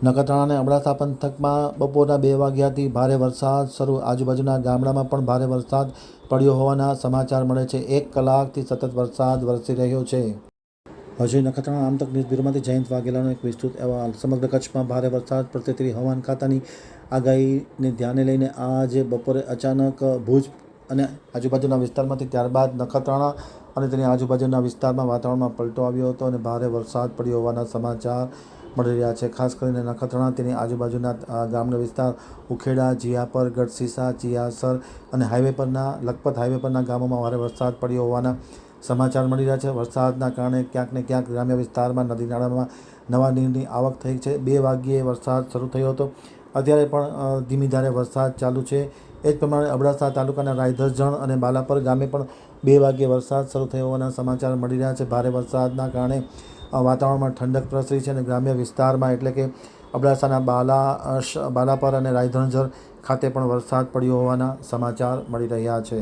નખત્રાણા અને અબડાસા પંથકમાં બપોરના 2 વાગ્યાથી ભારે વરસાદ શરૂ. આજુબાજુના ગામડામાં પણ ભારે વરસાદ પડ્યો હોવાના સમાચાર મળે છે. 1 કલાકથી સતત વરસાદ વરસી રહ્યો છે. હજી નખત્રાણા આમતક ન્યૂઝ બ્યુરોમાંથી જયંત વાઘેલાનો એક વિસ્તૃત અહેવાલ. સમગ્ર કચ્છમાં ભારે વરસાદ પડશે તેવી હવામાન ખાતાની આગાહીને ધ્યાને લઈને આજે બપોરે અચાનક ભુજ અને આજુબાજુના વિસ્તારમાંથી, ત્યારબાદ નખત્રાણા અને તેની આજુબાજુના વિસ્તારમાં વાતાવરણમાં પલટો આવ્યો હતો અને ભારે વરસાદ પડ્યો હોવાના સમાચાર મળી રહ્યા છે. ખાસ કરીને નખત્રાણા, તેની આજુબાજુના ગામના વિસ્તાર ઉખેડા, જીયાપર, ગઢસીસા, ચિયાસર અને લખપત હાઈવે પરના ગામોમાં ભારે વરસાદ પડ્યો હોવાના સમાચાર મળી રહ્યા છે. વરસાદના કારણે ક્યાંક ને ક્યાંક ગ્રામ્ય વિસ્તારમાં નદી નાળામાં નવા નીરની આવક થઈ છે. 2 વાગ્યે વરસાદ શરૂ થયો હતો. અત્યારે પણ ધીમી ધારે વરસાદ ચાલુ છે. એ જ પ્રમાણે અબડાસા તાલુકાના રાયધરજણ અને બાલાપર ગામે પણ 2 વાગ્યે વરસાદ શરૂ થયો હોવાના સમાચાર મળી રહ્યા છે. ભારે વરસાદના કારણે વાતાવરણમાં ઠંડક પ્રસરી છે અને ગ્રામ્ય વિસ્તારમાં એટલે કે અબડાસાના બાલાપર અને રાયધરજણ ખાતે પણ વરસાદ પડ્યો હોવાના સમાચાર મળી રહ્યા છે.